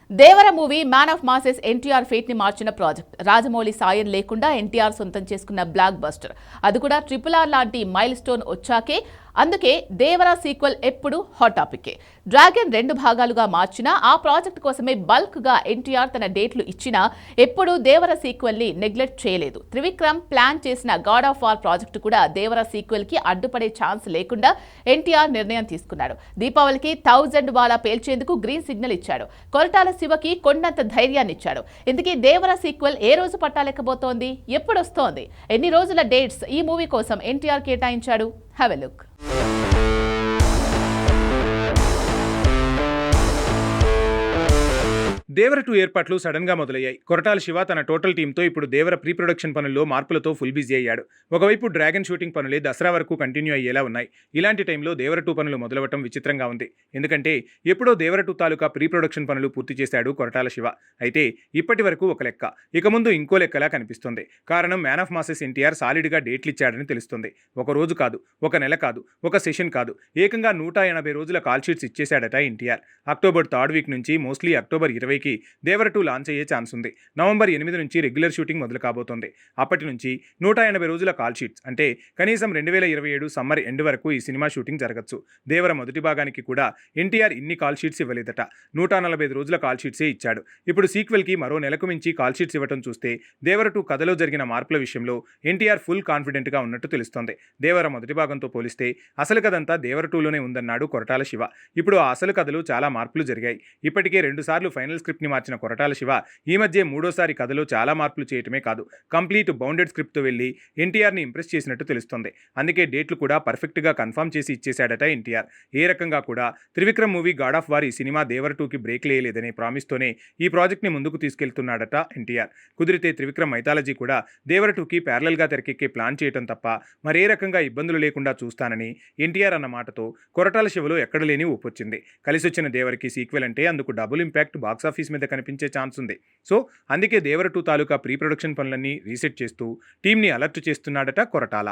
Devara movie man of masses NTR fate ని మార్చిన project. Rajamouli సాయం లేకుండా ఎన్టీఆర్ సొంతం చేసుకున్న బ్లాక్ బస్టర్. అది కూడా RRR లాంటి మైల్ స్టోన్ వచ్చాకే. అందుకే దేవర సీక్వెల్ ఎప్పుడు హాట్ టాపికే. డ్రాగన్ 2 భాగాలుగా మార్చినా ఆ ప్రాజెక్ట్ కోసమే బల్క్ గా ఎన్టీఆర్ తన డేట్లు ఇచ్చినా ఎప్పుడూ దేవర సీక్వెల్ ని నెగ్లెక్ట్ చేయలేదు. త్రివిక్రమ్ ప్లాన్ చేసిన గాడ్ ఆఫ్ వార్ ప్రాజెక్టు కూడా దేవర సీక్వెల్ కి అడ్డుపడే ఛాన్స్ లేకుండా ఎన్టీఆర్ నిర్ణయం తీసుకున్నాడు. దీపావళికి 1000 వాలా పేల్చేందుకు గ్రీన్ సిగ్నల్ ఇచ్చాడు. కొరటాల శివకి కొండంత ధైర్యాన్ని ఇచ్చాడు. ఇందుకే దేవర సీక్వెల్ ఏ రోజు పట్టాలెక్కబోతోంది, ఎప్పుడొస్తోంది, ఎన్ని రోజుల డేట్స్ ఈ మూవీ కోసం ఎన్టీఆర్ కేటాయించాడు? Have a look. దేవర 2 ఏర్పాట్లు సడన్ గా మొదలయ్యాయి. కొరటాల శివ తన టోటల్ టీంతో ఇప్పుడు దేవర ప్రీ ప్రొడక్షన్ పనుల్లో మార్పులతో ఫుల్ బిజీ అయ్యాడు. ఒకవైపు డ్రాగన్ షూటింగ్ పనులే దసరా వరకు కంటిన్యూ అయ్యేలా ఉన్నాయి. ఇలాంటి టైంలో దేవర 2 పనులు మొదలవటం విచిత్రంగా ఉంది. ఎందుకంటే ఎప్పుడో దేవర 2 తాలూకా ప్రీ ప్రొడక్షన్ పనులు పూర్తి చేశాడు కొరటాల శివ. అయితే ఇప్పటి వరకు ఒక లెక్క, ఇక ముందు ఇంకో లెక్కలా కనిపిస్తుంది. కారణం మ్యాన్ ఆఫ్ మాసెస్ ఎన్టీఆర్ సాలిడ్గా డేట్లు ఇచ్చాడని తెలుస్తుంది. ఒక రోజు కాదు, ఒక నెల కాదు, ఒక సెషన్ కాదు, ఏకంగా 180 రోజుల కాల్ షీట్స్ ఇచ్చేశాడట ఎన్టీఆర్. అక్టోబర్ 3rd వీక్ నుంచి మోస్ట్లీ అక్టోబర్ 20కి దేవర 2 లాంచ్ అయ్యే ఛాన్స్ ఉంది. నవంబర్ 8 నుంచి రెగ్యులర్ షూటింగ్ మొదలు కాబోతోంది. అప్పటి నుంచి 180 రోజుల కాల్ షీట్స్ అంటే కనీసం 2027 సమ్మర్ ఎండ్ వరకు ఈ సినిమా షూటింగ్ జరగచ్చు. దేవర మొదటి భాగానికి కూడా ఎన్టీఆర్ ఇన్ని కాల్ షీట్స్ ఇవ్వలేదట. 145 రోజుల కాల్ షీట్సే ఇచ్చాడు. ఇప్పుడు సీక్వెల్కి మరో నెలకు మించి కాల్ షీట్స్ ఇవ్వడం చూస్తే దేవర 2 కథలో జరిగిన మార్పుల విషయంలో ఎన్టీఆర్ ఫుల్ కాన్ఫిడెంట్గా ఉన్నట్టు తెలుస్తోంది. దేవర మొదటి భాగంతో పోలిస్తే అసలు కథంతా దేవర 2లోనే ఉందన్నాడు కొరటాల శివ. ఇప్పుడు ఆ అసలు కథలో చాలా మార్పులు జరిగాయి. ఇప్పటికే 2 సార్లు ఫైనల్ స్క్రిప్ట్ని మార్చిన కొరటాల శివ ఈ మధ్య 3వ కథలో చాలా మార్పులు చేయటమే కాదు, కంప్లీట్ బౌండెడ్ స్క్రిప్ట్తో వెళ్లి ఎన్టీఆర్ని ఇంప్రెస్ చేసినట్టు తెలుస్తోంది. అందుకే డేట్లు కూడా పర్ఫెక్ట్గా కన్ఫర్మ్ చేసి ఇచ్చేశాడట ఎన్టీఆర్. ఏ రకంగా కూడా Trivikram movie God of war ఈ సినిమా దేవర 2కి బ్రేక్ లేదనే ప్రామిస్తోనే ఈ ప్రాజెక్ట్ని ముందుకు తీసుకెళ్తున్నాడట ఎన్టీఆర్. కుదిరితే త్రివిక్రమ్ మైథాలజీ కూడా దేవర 2కి ప్యారలల్గా తెరకెక్కే ప్లాన్ చేయటం తప్ప మరే రకంగా ఇబ్బందులు లేకుండా చూస్తానని ఎన్టీఆర్ అన్న మాటతో కొరటాల శివలో ఎక్కడ లేని ఊపొచ్చింది. కలిసొచ్చిన దేవరకి సీక్వెల్ అంటే అందుకు డబుల్ ఇంపాక్ట్ బాక్సాఫీస్ మీద కనిపించే ఛాన్స్ ఉంది. సో అందుకే దేవర 2 తాలూకా ప్రీ ప్రొడక్షన్ పనులన్నీ రీసెట్ చేస్తూ టీంని అలర్ట్ చేస్తున్నాడట కొరటాల.